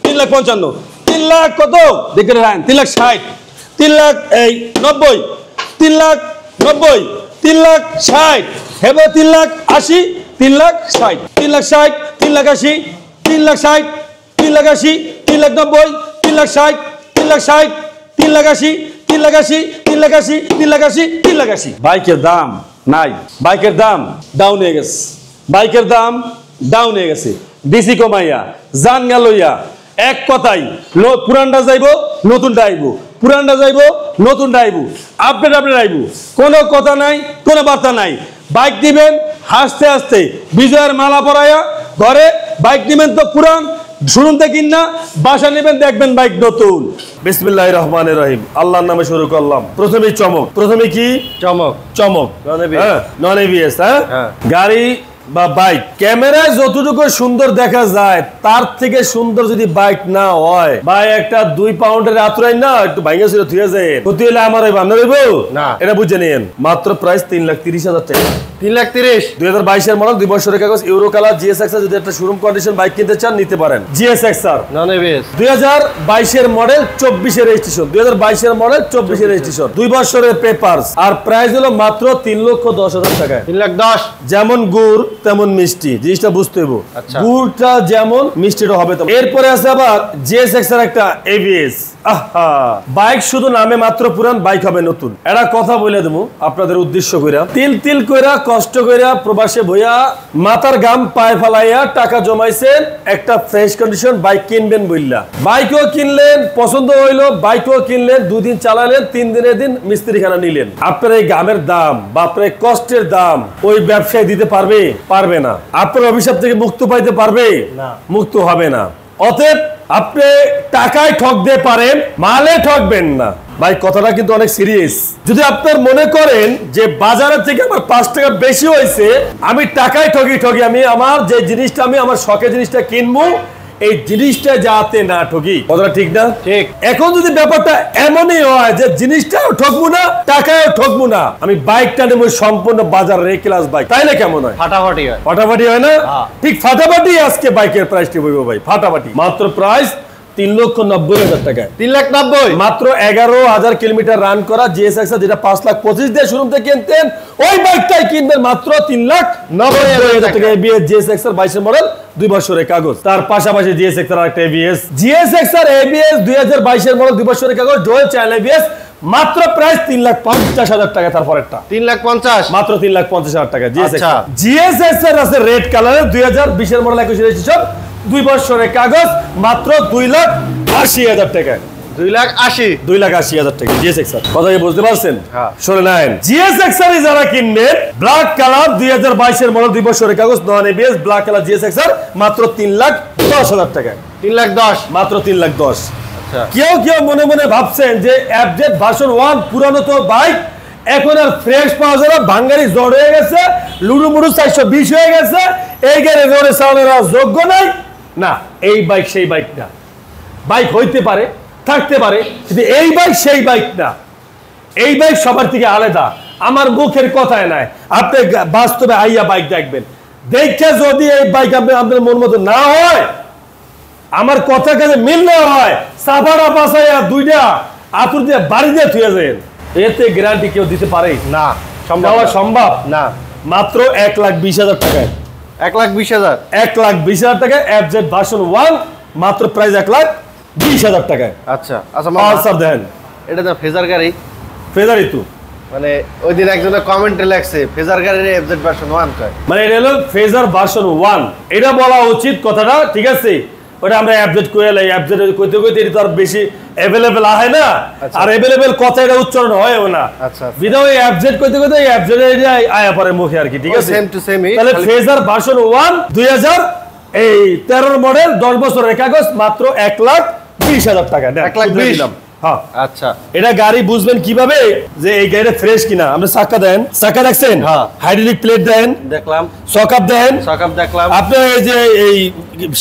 3,50,000 3 লাখ কত দেখেন 3,60,000 3,90,000 3,60,000 হেবে 3,80,000 3,60,000 3,60,000 3,80,000 3,60,000 3,80,000 3,90,000 3,60,000 3,60,000 3,80,000 3,80,000 3,80,000 বাইকের দাম নাই বাইকের দাম ডাউন হয়ে গেছে ডিসি কমাইয়া জান গেলইয়া এক কথাই পুরানটা যাইব নতুনটা আইব পুরানটা যাইব নতুনটা আইব আপডেট আইব কোনো কথা নাই কোনো বার্তা নাই বাইক দিবেন হাসতে হাসতে বিজয়ের মালা পরাইয়া ঘরে বাইক নিবেন তো পুরান শুনুন দেখেন না বাসা নেবেন দেখবেন বাইক নতুন বিসমিল্লাহির রহমানির রহিম আল্লাহর নামে শুরু করলাম প্রথমে কি চমক গাড়ি বা বাইক ক্যামেরায় যতটুকু সুন্দর দেখা যায় তার থেকে সুন্দর যদি বাইক না হয়, ভাই একটা 2 পাউন্ডের আতরাই না একটু ভাঙা ছিল ঠিক আছে, ক্ষতি হলে আমার হইব আপনার হইব না, এটা বুঝে নিন। মাত্র প্রাইস 3,30,000 টাকা। 3,30,000 2022 এর মডেল 2 বছরের কাগজ, ইউরো কালার GSX যদি একটা শোরুম কন্ডিশন বাইক কিনতে চান নিতে পারেন। GSX নন এবিএস 2022 এর মডেল 24 এর রেজিস্ট্রেশন, 2022 এর মডেল 24 এর রেজিস্ট্রেশন, 2 বছরের পেপারস, আর প্রাইস হলো মাত্র 3,10,000 টাকা। 3,10,000 যেমন গুড় তেমন মিষ্টি, জিনিসটা বুঝতে হবে। আচ্ছা। গুড়টা যেমন মিষ্টিটা হবে তেমন। এরপরে আছে আবার GSX এর একটা ABS। আহা, বাইক শুধু নামে মাত্র পুরান, বাইক হবে নতুন। এটা কথা বলে দেবো আপনাদের উদ্দেশ্য কইরা, তিল তিল কইরা কষ্ট কইরা প্রবাসে বইয়া মাথার গাম পায়ে ফেলাইয়া টাকা জমাইছেন একটা ফ্রেশ কন্ডিশন বাইক কিনবেন বললা, বাইকও কিনলেন, পছন্দ হইলো, বাইকও কিনলেন, 2 দিন চালালেন, 3 দিনের দিন মিস্ত্রিখানা নিলেন। আপনার এই গামের দাম বা আপনার এই কষ্টের দাম ওই ব্যবসায়ী দিতে পারবে? পারবে না। আপনার অভিশাপ থেকে মুক্ত পাইতে পারবে? না, মুক্ত হবে না। অতএব আপনি টাকায় ঠকতে পারেন, মালে ঠকবেন না। ভাই কথাটা কিন্তু অনেক সিরিয়াস। যদি আপনার মনে করেন যে বাজারের থেকে আমার 5 টাকা বেশি হয়েছে, আমি টাকায় ঠকি আমি আমার যে জিনিসটা আমি আমার শখের জিনিসটা কিনবো, এই জিনিসটা যাতে না ঠকি। কথাটা ঠিক না? ঠিক। এখন যদি ব্যাপারটা এমনই হয় যে জিনিসটাও ঠকবো না, টাকায়ও ঠকবো না, আমি বাইকটা নেবো সম্পূর্ণ বাজারের এ ক্লাস বাইক, তাইলে কেমন হয়? ফাটাফাটি হয়। ফাটাফাটি হয় না? হ্যাঁ। ঠিক ফাটাফাটি আজকে বাইকের প্রাইসটি বলবো ভাই, ফাটাফাটি। মাত্র প্রাইস 3,90,000 টাকা। 3,90,000 মাত্র 11,000 কিলোমিটার রান করা GSX যেটা 5,25,000 দিয়ে শোরুম থেকে কিনতেন, ওই বাইকটাই কিনবেন মাত্র 3,90,000 টাকা। ABS GSX 22 এর মডেল, 2 বছরের কাগজ। তার পাশাপাশি GSX এর আরেকটা ABS GSX এর ABS 2022 এর মডেল, 2 বছরের কাগজ, ডুয়াল চ্যানেল ABS, মাত্র প্রাইস 3,50,000 টাকা। তার পরেরটা 3,50,000 মাত্র 3,50,000 টাকা। আচ্ছা। GSX এর আছে রেড কালারের, 2020 এর মডেল, 21 রেজিস্ট্রেশন, 2 বছরের কাগজ, মাত্র 2,80,000 টাকা। 2,80,000 2,80,000 টাকা GSX। কথা কি বুঝতে পারছেন? হ্যাঁ। শুনে নেন, GSX যারা কিনবেন, ব্ল্যাক কালার 2022 এর মডেল, 2 বছরের কাগজ, নন ABS, ব্ল্যাক কালার GSX মাত্র 3,10,000 টাকা। 3,10,000 মাত্র 3,10,000। আচ্ছা। কেউ কেউ মনে মনে ভাবছেন যে FZ ভার্সন 1 পুরানো তো বাইক, এখন আর ফ্রেশ পাওয়া যাবে, ভাঙ্গারি জড় হয়ে গেছে, লুডু মুডু 420 হয়ে গেছে, এই গাড়ি রোডে চালানোর যোগ্য নাই। না, এই বাইক সেই বাইক না। বাইক হইতে পারে, থাকতে পারে, কিন্তু এই বাইক সেই বাইক না। এই বাইক সবার থেকে আলাদা। আমার মুখের কথায় নাই, আপনি বাস্তবে আইয়া বাইক দেখবেন, দেখে যদি এই বাইক আপনার মন মতো না হয়, আমার কথা কাছে মিল না হয়, সাফারা পাশাইয়া 2টা আতুর দিয়ে বাড়ি দিয়ে থুয়ে যায়, এতে গ্যারান্টি কেউ দিতে পারে না, সম্ভব না। মাত্র 1,20,000 টাকায়। 1,20,000 1,20,000 টাকায় FZ ভার্সন 1, মাত্র প্রাইস 1,20,000 টাকায়। আচ্ছা আচ্ছা, পালসার দেন, এটা তো ফেজার গাড়ি। ফেজারই তো, মানে ওই দিন একজনে কমেন্টে লেখছে ফেজার গাড়ির FZ ভার্সন 1 কয়, মানে এটা হলো ফেজার ভার্সন 1, এটা বলা উচিত কথাটা, ঠিক আছে? ওটা আমরা FZ কইলাই, FZ কইতে কইতে এটা তো আর বেশি अवेलेबल আহে না, আর अवेलेबल কথা এটা উচ্চারণ হয়ও না। আচ্ছা। বিধায় FZ কইতে কইতে FZ এর আয়া পরে মুখে আর কি, ঠিক আছে? Same to same. তাহলে ফেজার ভার্সন 1 2013 মডেল, 10 বছরের কাগজ, মাত্র 1,20,000 টাকা। 1,20,000 হ্যাঁ। আচ্ছা। এটা গাড়ি বুঝবেন কিভাবে যে এই গাড়িটা ফ্রেশ কিনা? আপনি চাকা দেন, চাকা দেখছেন? হ্যাঁ। হাইড্রোলিক প্লেট দেন, দেখলাম। সকাপ দেন, সকাপ দেখলাম। আপনি এই যে এই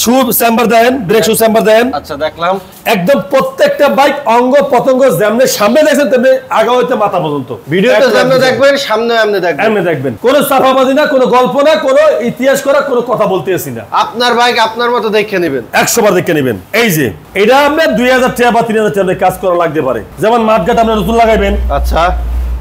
শু চেম্বার দেন, ব্রেক শু চেম্বার দেন, আচ্ছা, দেখলাম। একদম প্রত্যেকটা বাইক অঙ্গ পতঙ্গ যেমনি সামনে দেখছেন তেমনি আগা হইতে মাথা পর্যন্ত ভিডিওতে যেমন দেখবেন সামনে এমনি দেখবেন। এমনি দেখবেন, কোনো সাফাবাজি না, কোনো গল্প না, কোনো ইতিহাস করা, কোনো কথা বলতে আসি না। আপনার বাইক আপনার মতো দেখে নেবেন, 100 বার দেখে নেবেন। এই যে এটা আপনার 2,000 টাকা বা 3,000 টাকা কাজ করা লাগতে পারে। যেমন মাঠঘাট আপনি নতুন লাগাইবেন, আচ্ছা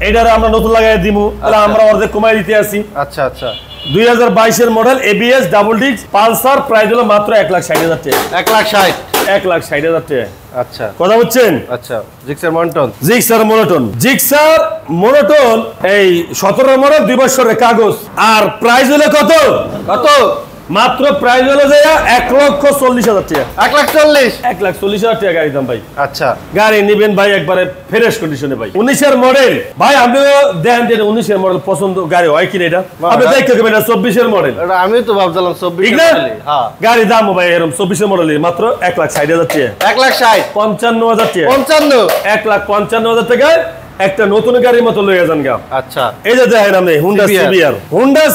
এইটারে আমরা নতুন লাগাই দিমু, তাহলে আমরা অর্ধেক কমাই দিতে আসি। আচ্ছা আচ্ছা। 2022 এর model, ABS double disc, Pulsar, price হলো মাত্র 1,60,000 টাকা। 1,60,000 1,60,000 টাকা। আচ্ছা কথা বুঝছেন? আচ্ছা। Gixxer monotone, Gixxer monotone, Gixxer monotone এই 17 মডেল, 2 বছরের কাগজ, আর প্রাইস হলো কত? কত? মাত্র প্রাইস হলো যে 1,40,000 টাকা। 1,40,000 1,40,000 টাকা গাড়ি দাম ভাই। আচ্ছা। গাড়ি নিবেন ভাই একবারে ফ্রেশ কন্ডিশনে ভাই। 19 এর মডেল ভাই, আপনিও দেখেন যে 19 এর মডেল পছন্দ গাড়ি হয় কিনা এটা? আপনি দেখতে পাবেন এটা 24 এর মডেল। এটা আমিও তো ভাবছিলাম 24 ঠিক এর না? মডেল। হ্যাঁ। গাড়ি দাম ভাই এরকম 24 এর মডেল মাত্র 1,60,000 টাকা। 1,60,000 55,000 টাকা। 55 1,55,000 টাকায় একটা নতুন গাড়ির মতো লইয়া যান গা। আচ্ছা, এই যে দেখেন আপনি হুন্ডা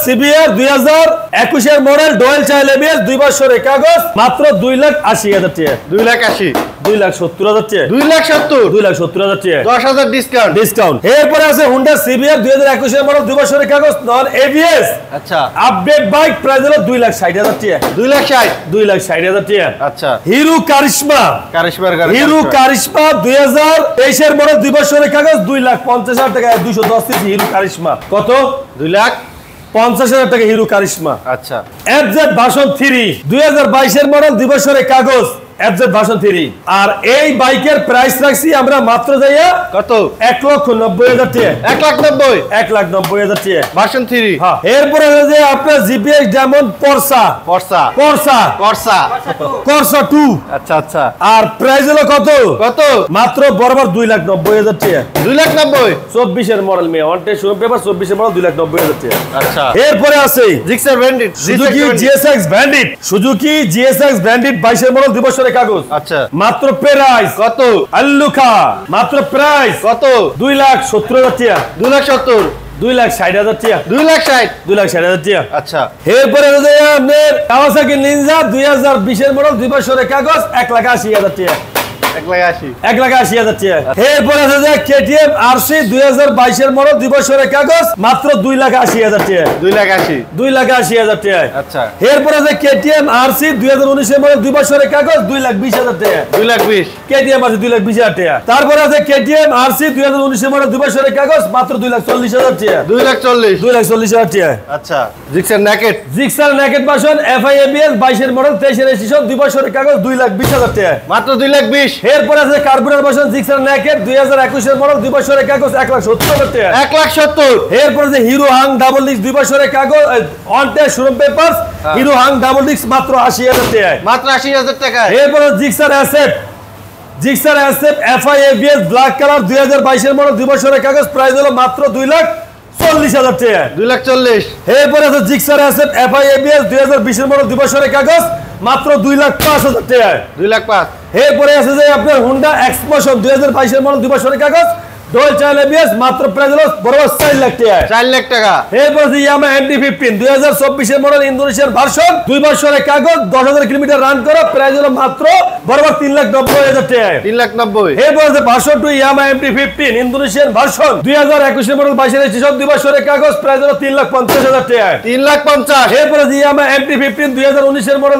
সিবিআর 2021 এর মডেল, ডুয়াল চাইল এবিএস, 2 বছরের কাগজ, মাত্র 2,80,000 টাকা। 2,80,000, 2,70,000 টাকা, 2,70,000, 2,70,000 টাকা 10,000 ডিসকাউন্ট। ডিসকাউন্ট। এরপরে আছে হুন্ডা সিবিআর 2021 এর মডেল, 2 বছরের কাগজ, নন এবিএস, আচ্ছা, আপডেট বাইক, প্রাইস হলো 2,60,000 টাকা। 2,60,000, 2,60,000 টাকা। আচ্ছা। হিরো কারিশমা, কারিশমার গাড়ি, হিরো কারিশমা 2023 এর মডেল, 2 বছরের কাগজ, 2,50,000 টাকা, 210 সিসি হিরো কারিশমা। কত? 2,50,000 টাকা হিরো কারিশমা। আচ্ছা। এফজেড ভার্সন 3 2022 এর মডেল, 2 বছরের কাগজ, এফজেড ভার্সন 3। আর এই বাইকের প্রাইস রাখছি আমরা মাত্র যাইয়া কত? 1,90,000 টাকা। 1,90,000, 1,90,000 টাকা ভার্সন 3। হ্যাঁ। এরপরে যে আপনার জিপিএক্স ডায়মন্ড পরসা, করসা, করসা, করসা, করসা 2। আচ্ছা, আচ্ছা। আর প্রাইস হলো কত? কত? মাত্র বরাবর 2,90,000 টাকা। 2,90,000, 24 এর মডেল মেয়ে, ওয়ান টেস্ট শোরুম পেপার, 24 এর মডেল, 2,90,000 টাকা। আচ্ছা। এরপরে আছে Gixxer bandit, Suzuki GSX bandit, Suzuki GSX bandit 22 এর মডেল, 2 বছরের কাগজ। আচ্ছা। মাত্র প্রাইস কত? আল্লুখা, মাত্র প্রাইস কত? 2,70,000 টাকা। 2,70,000, 2,60,000 টাকা। 2,60,000, 2,60,000 টাকা। আচ্ছা। এরপরে হচ্ছে আপনার কাওয়াসাকি নিনজা 2020 এর মডেল, 2 বছরের কাগজ, 1,80,000 টাকা। 1,80,000, 1,80,000 টাকা। এরপরে আছে যে কেটিএম আরসি 2022 এর মডেল, 2 বছরের কাগজ, মাত্র 2,80,000 টাকা। 2,80,000, 2,80,000 টাকা। আচ্ছা। এরপরে আছে কেটিএম আরসি 2019 এর মডেল, 2 বছরের কাগজ, 2,20,000 টাকা। 2,20,000, কেটিএম আরসি 2,20,000 টাকা। তারপরে আছে কেটিএম আরসি 2019 এর মডেল, 2 বছরের কাগজ, মাত্র 2,40,000 টাকা। 2,40,000, 2,40,000 টাকা। আচ্ছা। Gixxer naked, Gixxer naked version FI ABS 22 এর মডেল, 23 এর রেজিস্ট্রেশন, 2 বছরের কাগজ, 2,20,000 টাকা। মাত্র 2,20,000, এরপর আছে কার্বুরেটর ভার্সন জিক্সার নেকেট 2021 এর মডেল, 2 বছরের কাগজ, 1,70,000 টাকা। 1,70,000, এরপর আছে হিরো হাং ডাবল ডিস্ক 2 বছরের কাগজ, on test showroom papers, hero Hang double disc মাত্র 80,000 টাকা। মাত্র 80,000 টাকা। এরপর Gixxer asset, Gixxer asset FI ABS black colour 2022 এর মডেল, 2 বছরের কাগজ, প্রাইস হলো মাত্র 2,40,000 টাকা। 2,40,000, এরপর আছে জিক্সার অ্যাসেট এফআই এবিএস 2020 এর মডেল, 2 বছরের কাগজ, মাত্র 2,05,000 টাকা। 2,05,000, এরপরে আছে যে আপনার হুন্ডা এক্সপ্লোশন 2022 এর মডেল, 2 বছরের কাগজ, ডুয়াল চাইল এবিএস, মাত্র প্রাইস হলো বরাবর 4 লাখ টাকা। 4 লাখ টাকা। এরপর আছে ইয়ামা MT-15 2024 এর মডেল, ইন্দোনেশিয়ার ভার্সন, 2 বছরের কাগজ, 10,000 কিলোমিটার রান করা, প্রাইস হলো মাত্র বরাবর 3,90,000 টাকা। 3,90,000, এরপর আছে ভার্সন 2 ইয়ামা MT-15 ইন্দোনেশিয়ান ভার্সন, 2021 এর মডেল, 22 এর রেজিস্ট্রেশন, 2 বছরের কাগজ, প্রাইস হলো 3,50,000 টাকা। 3,50,000, এরপর আছে ইয়ামা MT-15 2019 এর মডেল,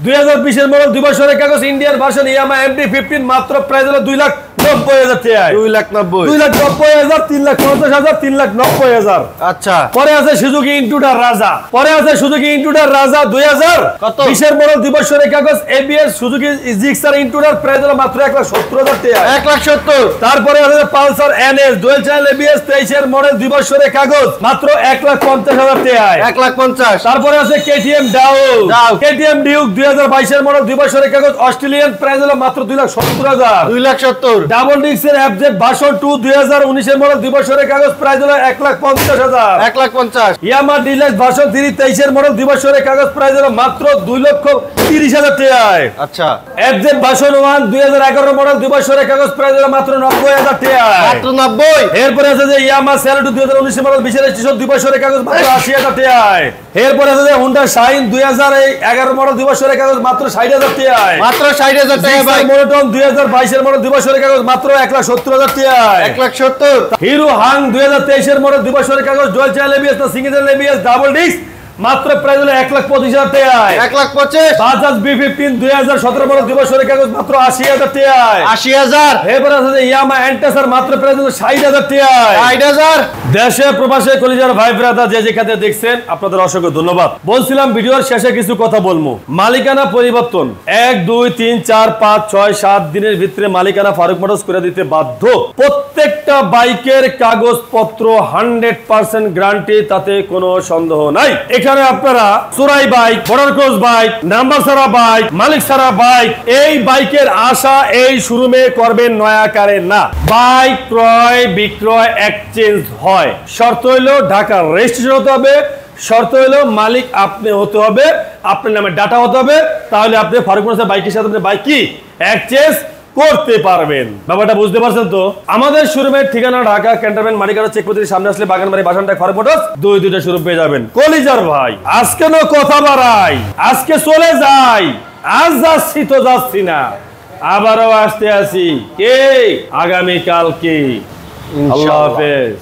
2020 এর মডেল, 2 বছরের কাগজ, ইন্ডিয়ান ভার্সন ইয়ামা MT-15, মাত্র প্রাইস হলো 2,90,000 টাকা। 2,90,000, 2,90,000, 3,50,000, 3,90,000। আচ্ছা। পরে আছে সুজুকি ইন্ট্রুডার রাজা, পরে আছে সুজুকি ইন্ট্রুডার রাজা 2020 এর মডেল, 2 বছরের কাগজ, ABS Suzuki Gixxer intruder, price হলো মাত্র 1,70,000 টাকা। 1,70,000, তারপরে আছে Pulsar NS dual channel ABS 23 এর মডেল, 2 বছরের কাগজ, মাত্র 1,50,000 টাকা। 1,50,000, তারপরে আছে কেটিএম ডাউক, কেটিএম ডিউক 2022 এর মডেল, 2 বছরের কাগজ, অস্ট্রেলিয়ান, প্রাইস হলো মাত্র 2,70,000। 2,70,000, ডাবল ডিক্সের এফজেড ভার্সন 2 2019 এর মডেল, 2 বছরের কাগজ, প্রাইস হলো 1,50,000। 1,50,000, ইয়ামা ডিলাক্স ভার্সন 3 23 এর মডেল, 2 বছরের কাগজ, প্রাইস হলো মাত্র 2,30,000 টাকায়। আচ্ছা। এফজেড ভার্সন 1 2011 মডেল, 2 বছরের কাগজ, প্রাইস হলো মাত্র 90,000 টাকায়। মাত্র 90,000, এরপরে আছে যে ইয়ামা সেলেটো 2019 মডেল, 20 এর রেজিস্ট্রেশন, 2 বছরের কাগজ, মাত্র 80,000 টাকায়। এরপরে আছে যে হুন্ডা শাইন 2011 মডেল, 2 বছরের কাগজ, মাত্র 60,000 টাকায়। মাত্র 60,000 টাকা ভাই। মোনোটন 2022 এর মডেল, 2 বছরের কাগজ, মাত্র 1,70,000 টাকায়। 1,70,000, হিরো হাং 2023 এর মডেল, 2 বছরের কাগজ, ডুয়াল চ্যানেল এবিএস না সিঙ্গেল এবিএস ডাবল ডিস্ক, মাত্র প্রাইস হলো 1,25,000 টাকায়। 1,25,000, বাজাজ B15 2017 মডেল, 2 বছরের কাগজ, মাত্র 80,000 টাকায়। 80,000, এরপর আছে যে ইয়ামা এন্টাসার, মাত্র প্রাইস হলো 60,000 টাকায়। 60,000, দেশে প্রবাসে কলিজার ভাই ব্রাদার যে যেখানে দেখছেন, আপনাদের অসংখ্য ধন্যবাদ। বলছিলাম ভিডিওর শেষে কিছু কথা বলবো। মালিকানা পরিবর্তন 1 2 3 4 5 6 7 দিনের ভিতরে মালিকানা ফারুক মোটরস করে দিতে বাধ্য। প্রত্যেকটা বাইকের কাগজপত্র 100% গ্যারান্টি, তাতে কোনো সন্দেহ নাই। এখানে আপনারা চোরাই bike, border cross bike, number ছাড়া বাইক, মালিক ছাড়া বাইক, এই বাইকের আশা এই শোরুমে করবেন নয়াকারে না। বাইক ক্রয় বিক্রয় এক্সচেঞ্জ হয়, শর্ত হইলো ঢাকার রেজিস্ট্রেশন হতে হবে, শর্ত হইলো মালিক আপনি হতে হবে, আপনার নামে ডাটা হতে হবে, তাহলে আপনি ফারুক মোটরসের বাইকের সাথে আপনি বাইক কি এক্সচেঞ্জ করতে পারবেন। ব্যাপারটা বুঝতে পারছেন তো? আমাদের শোরুমের ঠিকানা ঢাকা ক্যান্টনমেন্ট মালিকানা চেকপোস্টের সামনে আসলে বাগানবাড়ি বাসানটা খড় মোটরস দুইটা শোরুম পেয়ে যাবেন। কলিজার ভাই আজকে না কথা বাড়াই, আজকে চলে যাই, আজ যাচ্ছি তো যাচ্ছি না, আবারও আসতে আসি কে আগামী কালকে। আল্লাহ হাফেজ।